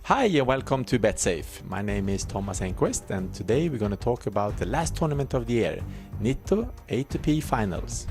Hi and welcome to Betsafe. My name is Thomas Enqvist and today we're going to talk about the last tournament of the year, Nitto ATP Finals.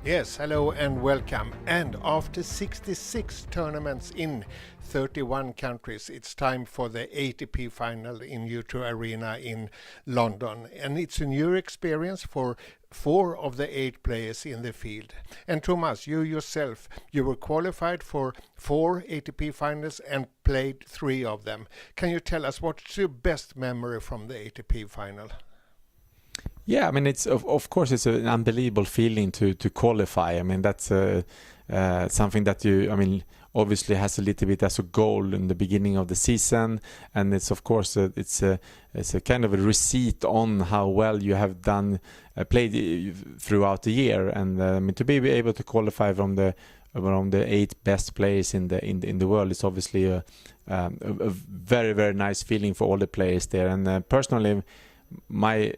Yes, hello and welcome. And after 66 tournaments in 31 countries, it's time for the ATP final in U2 Arena in London. And it's a new experience for 4 of the 8 players in the field. And Thomas, you yourself, you were qualified for 4 ATP finals and played 3 of them. Can you tell us what's your best memory from the ATP final? Yeah, I mean, it's of course it's an unbelievable feeling to qualify. I mean, that's something that obviously has a little bit as a goal in the beginning of the season, and it's of course it's a kind of a receipt on how well you have done played throughout the year, and to be able to qualify from around the 8 best players in the world is obviously a very, very nice feeling for all the players there. And personally, my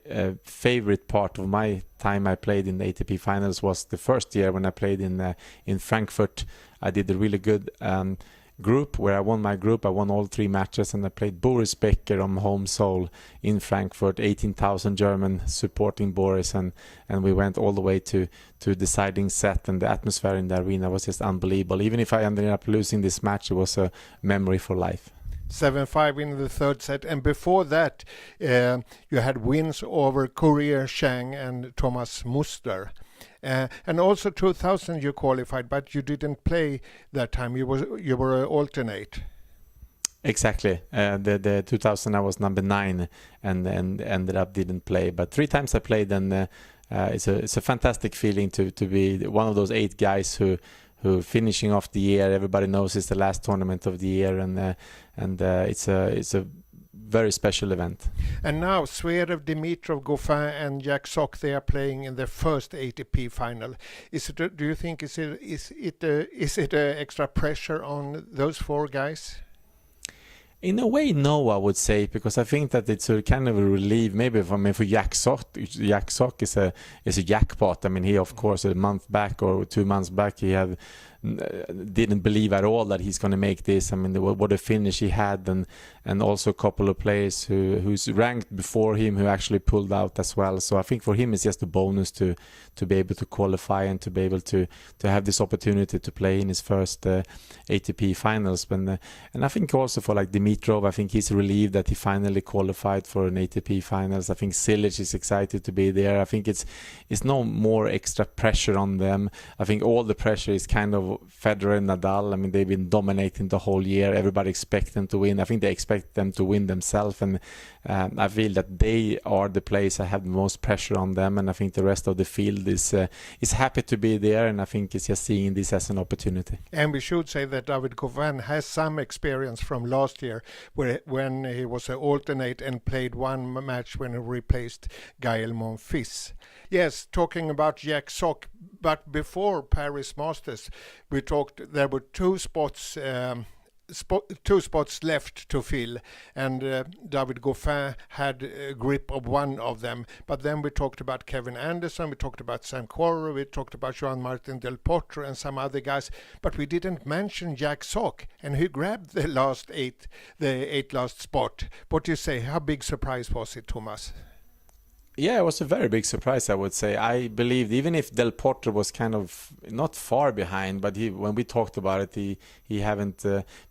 favorite part of my time I played in the ATP finals was the first year when I played in Frankfurt. I did a really good group where I won my group. I won all 3 matches, and I played Boris Becker on home soil in Frankfurt, 18,000 German supporting Boris, and we went all the way to deciding set, and the atmosphere in the arena was just unbelievable. Even if I ended up losing this match, it was a memory for life. 7-5 in the third set, and before that you had wins over Courier Chang and Thomas Muster. And also 2000 you qualified, but you didn't play that time. You were alternate. Exactly. The 2000 I was number 9 and ended up didn't play. But 3 times I played, and it's a fantastic feeling to be one of those 8 guys who finishing off the year. Everybody knows it's the last tournament of the year, and it's a very special event. And now Zverev, Dimitrov, Goffin and Jack Sock, they are playing in their first ATP final. Do you think is it extra pressure on those 4 guys? In a way, no, I would say, because I think that it's a kind of a relief. Maybe for Jack Sock is a jackpot. I mean, he of course a month back or 2 months back he didn't believe at all that he's going to make this. I mean, what a finish he had, and also a couple of players who's ranked before him who actually pulled out as well. So I think for him it's just a bonus to be able to qualify and to be able to have this opportunity to play in his first ATP finals. And I think also for like Dimitrov, I think he's relieved that he finally qualified for an ATP finals. I think Cilic is excited to be there. I think it's no more extra pressure on them. I think all the pressure is kind of Federer and Nadal. I mean, they've been dominating the whole year. Everybody expects them to win. I think they expect them to win themselves, and I feel that they are the players that have the most pressure on them, and I think the rest of the field is happy to be there, and I think it's just seeing this as an opportunity. And we should say that David Goffin has some experience from last year when he was an alternate and played 1 match when he replaced Gaël Monfils. Yes, talking about Jack Sock, but before Paris Masters, we talked there were 2 spots. 2 spots left to fill, and David Goffin had a grip of 1 of them. But then we talked about Kevin Anderson, we talked about Sam Querrey, we talked about Joan-Martin Del Potro and some other guys, but we didn't mention Jack Sock, and he grabbed the 8 last spot. What do you say? How big surprise was it, Thomas? Yeah, it was a very big surprise, I would say. I believed, even if Del Potro was kind of not far behind, but when we talked about it, he haven't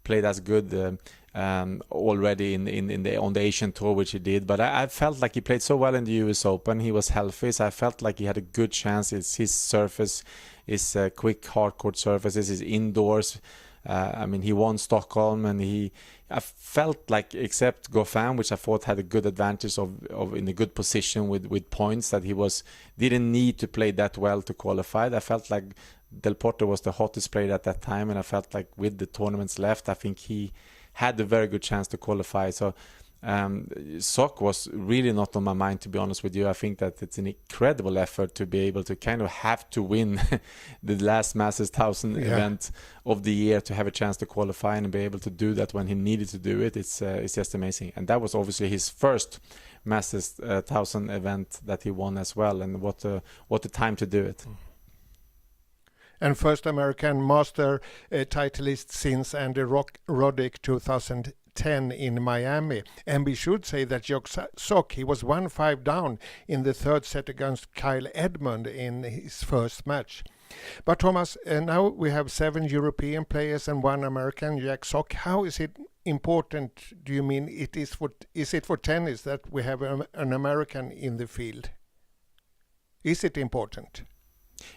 played as good already on the Asian tour, which he did. But I felt like he played so well in the US Open. He was healthy, so I felt like he had a good chance. It's his surface, his quick hardcourt surfaces, his indoors. I mean, he won Stockholm, and I felt like, except Goffin, which I thought had a good advantage of in a good position with points, that he didn't need to play that well to qualify. I felt like Del Potro was the hottest player at that time, and I felt like with the tournaments left, I think he had a very good chance to qualify. So Sock was really not on my mind, to be honest with you. I think that it's an incredible effort to be able to kind of have to win the last Masters 1000 event of the year to have a chance to qualify and be able to do that when he needed to do it. It's just amazing. And that was obviously his first Masters 1000 event that he won as well, and what a time to do it. And first American master titleist since Andy Roddick 2010 in Miami. And we should say that Sok, he was 1-5 down in the third set against Kyle Edmund in his first match. But Thomas, now we have 7 European players and 1 American, Jack Sock. How is it important, do you mean is it for tennis that we have an American in the field? Is it important?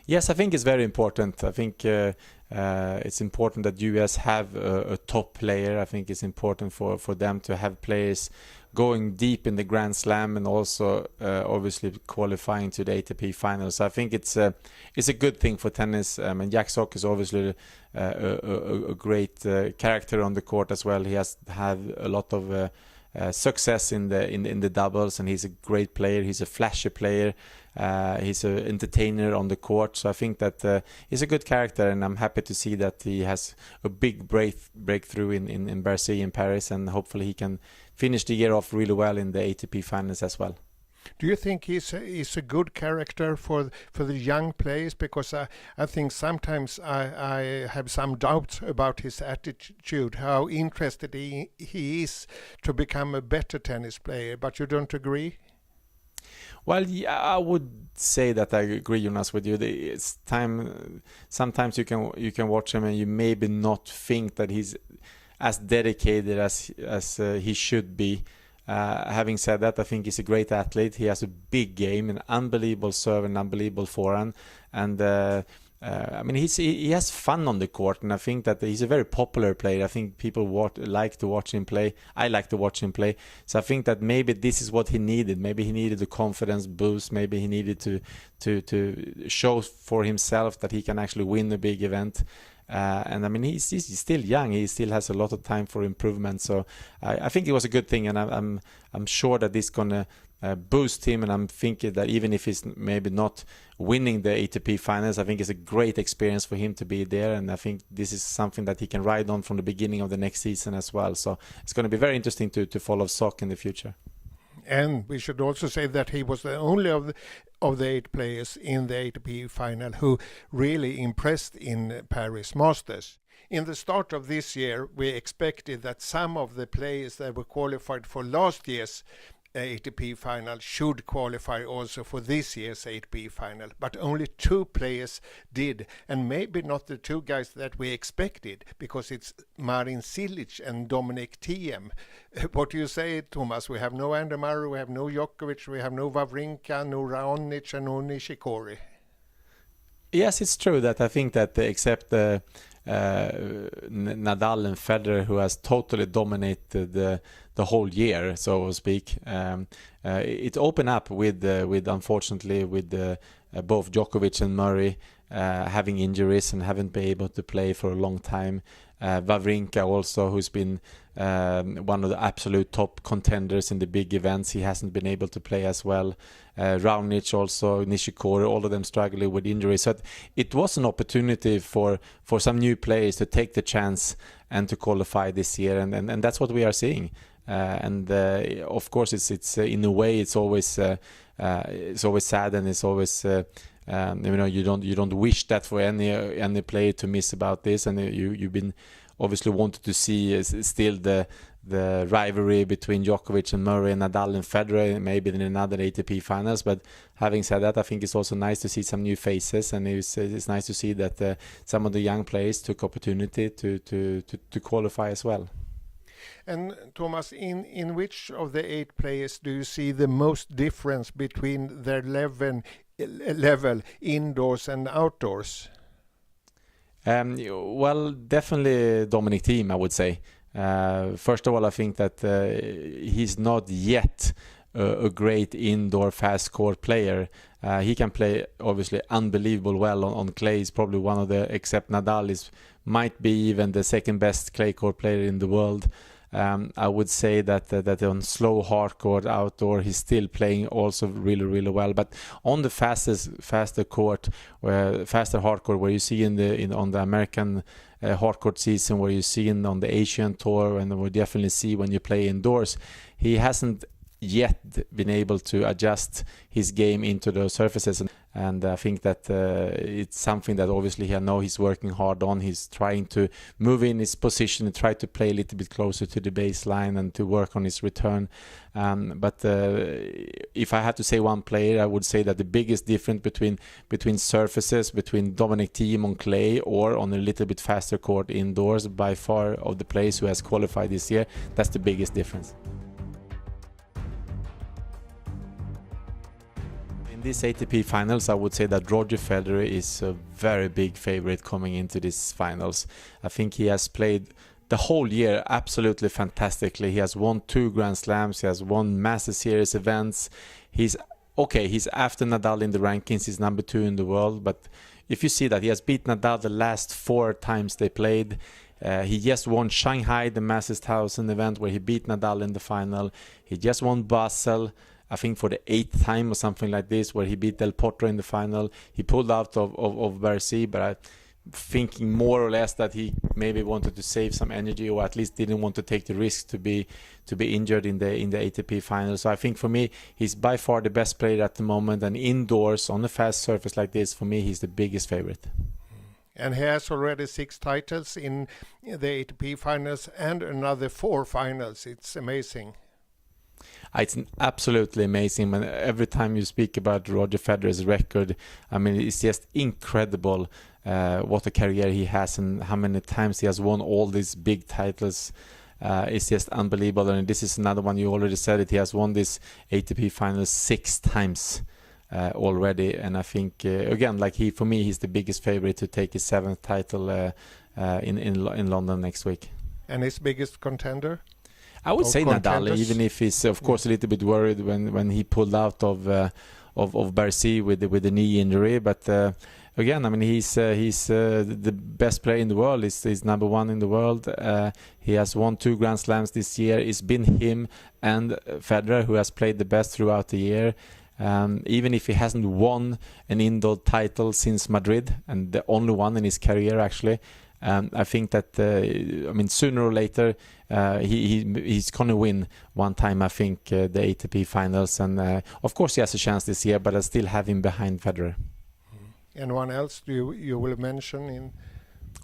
Yes, I think it's very important. I think it's important that US have a top player. I think it's important for them to have players going deep in the Grand Slam and also obviously qualifying to the ATP Finals. I think it's a good thing for tennis. And Jack Sock is obviously a great character on the court as well. He has had a lot of success in the doubles, and he's a great player. He's a flashy player. He's an entertainer on the court. So I think that he's a good character, and I'm happy to see that he has a big breakthrough in Bercy in Paris, and hopefully he can finish the year off really well in the ATP Finals as well. Do you think he's a good character for the young players? Because I think sometimes I have some doubts about his attitude, how interested he is to become a better tennis player. But you don't agree? Well, yeah, I would say that I agree, Jonas, with you. It's time. Sometimes you can watch him and you maybe not think that he's as dedicated as he should be. Having said that, I think he's a great athlete. He has a big game, an unbelievable serve, and unbelievable forehand, and I mean he has fun on the court, and I think that he's a very popular player. I think people like to watch him play. I like to watch him play. So I think that maybe this is what he needed. Maybe he needed a confidence boost. Maybe he needed to show for himself that he can actually win a big event. And I mean he's still young. He still has a lot of time for improvement. So I think it was a good thing, and I'm sure that this is gonna boost him. And I'm thinking that even if he's maybe not winning the ATP Finals, I think it's a great experience for him to be there. And I think this is something that he can ride on from the beginning of the next season as well. So it's going to be very interesting to follow Sock in the future. And we should also say that he was the only of the 8 players in the ATP final who really impressed in Paris Masters. In the start of this year, we expected that some of the players that were qualified for last year's ATP final should qualify also for this year's ATP final, but only 2 players did, and maybe not the 2 guys that we expected, because it's Marin Cilic and Dominic Thiem. What do you say, Thomas? We have no Andy Murray, we have no Djokovic, we have no Wawrinka, no Raonic, and no Nishikori. Yes, it's true that I think that except Nadal and Federer, who has totally dominated the whole year, so to speak, it opened up with unfortunately with both Djokovic and Murray having injuries and haven't been able to play for a long time. Wawrinka also, who's been one of the absolute top contenders in the big events, he hasn't been able to play as well. Raonic also, Nishikori, all of them struggling with injuries. So it was an opportunity for some new players to take the chance and to qualify this year, and that's what we are seeing. Of course, it's in a way it's always sad, and it's always you don't wish that for any player to miss about this, and you've been obviously wanted to see still the rivalry between Djokovic and Murray and Nadal and Federer, maybe in another ATP Finals. But having said that, I think it's also nice to see some new faces, and it's nice to see that some of the young players took opportunity to qualify as well. And Thomas, in which of the 8 players do you see the most difference between their level indoors and outdoors? Well, definitely Dominic Thiem, I would say. First of all, I think that he's not yet a great indoor fast court player. He can play obviously unbelievable well on clay. He's probably one of the, except Nadal, might be even the second best clay court player in the world. I would say that on slow hard court outdoor he's still playing also really, really well. But on the faster court, faster hard court, where you see on the American hard court season, where you see on the Asian tour, and we definitely see when you play indoors, he hasn't yet been able to adjust his game into those surfaces, and I think that it's something that obviously I know he's working hard on. He's trying to move in his position and try to play a little bit closer to the baseline and to work on his return. But if I had to say one player, I would say that the biggest difference between surfaces, between Dominic Thiem on clay or on a little bit faster court indoors, by far of the players who has qualified this year, that's the biggest difference. In this ATP finals, I would say that Roger Federer is a very big favorite coming into this finals. I think he has played the whole year absolutely fantastically. He has won 2 Grand Slams, he has won Master Series events. He's after Nadal in the rankings, he's number 2 in the world, but if you see that he has beat Nadal the last 4 times they played. He just won Shanghai, the Masters 1000 event, where he beat Nadal in the final. He just won Basel, I think for the 8th time or something like this, where he beat Del Potro in the final. He pulled out of Bercy, but I'm thinking more or less that he maybe wanted to save some energy, or at least didn't want to take the risk to be injured in the ATP final. So I think for me, he's by far the best player at the moment, and indoors on a fast surface like this, for me, he's the biggest favorite. And he has already 6 titles in the ATP finals and another 4 finals. It's amazing. It's absolutely amazing. Every time you speak about Roger Federer's record, I mean, it's just incredible what a career he has and how many times he has won all these big titles. It's just unbelievable. And this is another one, you already said it, he has won this ATP finals 6 times already. And I think, again, like for me, he's the biggest favorite to take his 7th title in London next week. And his biggest contender? I would say Nadal, even if he's of course a little bit worried when he pulled out of Bercy with the knee injury. But again, I mean, he's the best player in the world. He's number 1 in the world. He has won 2 Grand Slams this year. It's been him and Federer who has played the best throughout the year. Even if he hasn't won an indoor title since Madrid, and the only one in his career actually. I think that sooner or later he's gonna win one time. I think the ATP finals, and of course he has a chance this year, but I still have him behind Federer. Anyone else you will mention in?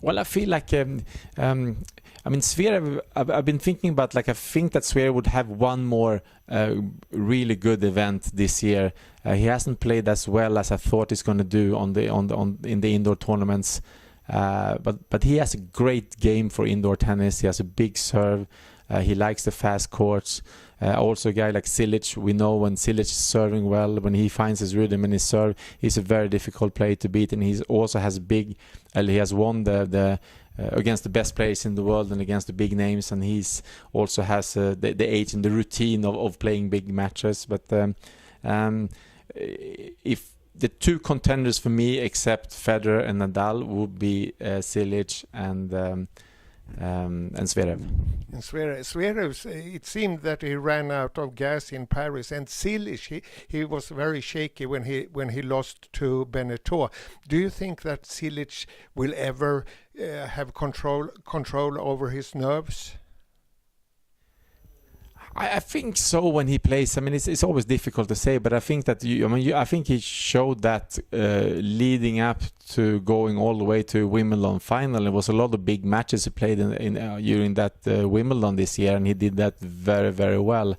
Well, I feel like Zverev. I've been thinking about, like, I think that Zverev would have one more really good event this year. He hasn't played as well as I thought he's going to do in the indoor tournaments. But he has a great game for indoor tennis. He has a big serve. He likes the fast courts. Also a guy like Cilic, we know when Cilic is serving well, when he finds his rhythm in his serve, he's a very difficult player to beat. And he also has he has won the against the best players in the world and against the big names, and he's also has the age and the routine of playing big matches. But if the 2 contenders for me, except Federer and Nadal, would be Cilic and Zverev. And Zverev, it seemed that he ran out of gas in Paris, and Cilic, he was very shaky when he lost to Beneteau. Do you think that Cilic will ever have control over his nerves? I think so when he plays. I mean, it's always difficult to say, but I think that I think he showed that leading up to going all the way to Wimbledon final. It was a lot of big matches he played during that Wimbledon this year, and he did that very, very well.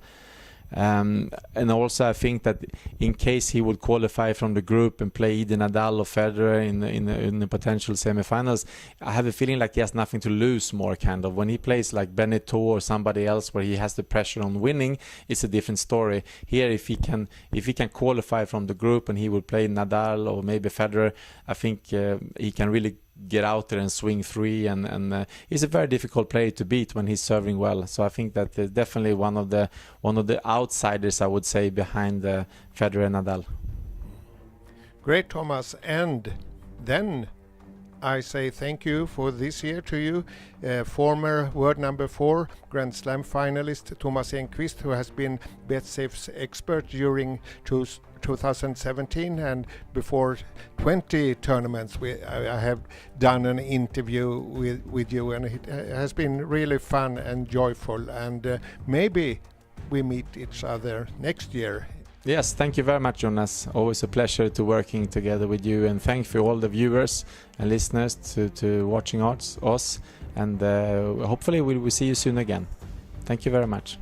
And also I think that in case he would qualify from the group and play either Nadal or Federer in the potential semi-finals, I have a feeling like he has nothing to lose more, kind of. When he plays like Beneteau or somebody else where he has the pressure on winning, it's a different story. Here, if he can qualify from the group and he will play Nadal or maybe Federer, I think he can really get out there and swing free, and he's a very difficult player to beat when he's serving well. So I think that definitely one of the outsiders, I would say, behind Federer and Nadal. Great, Thomas. And then I say thank you for this year to you, former world number 4 Grand Slam finalist Thomas Enqvist, who has been Betsafe's expert during 2017 and before 20 tournaments. I have done an interview with you, and it has been really fun and joyful, and maybe we meet each other next year. Yes, thank you very much, Jonas. Always a pleasure to working together with you, and thank you all the viewers and listeners to watching us, and hopefully we will see you soon again. Thank you very much.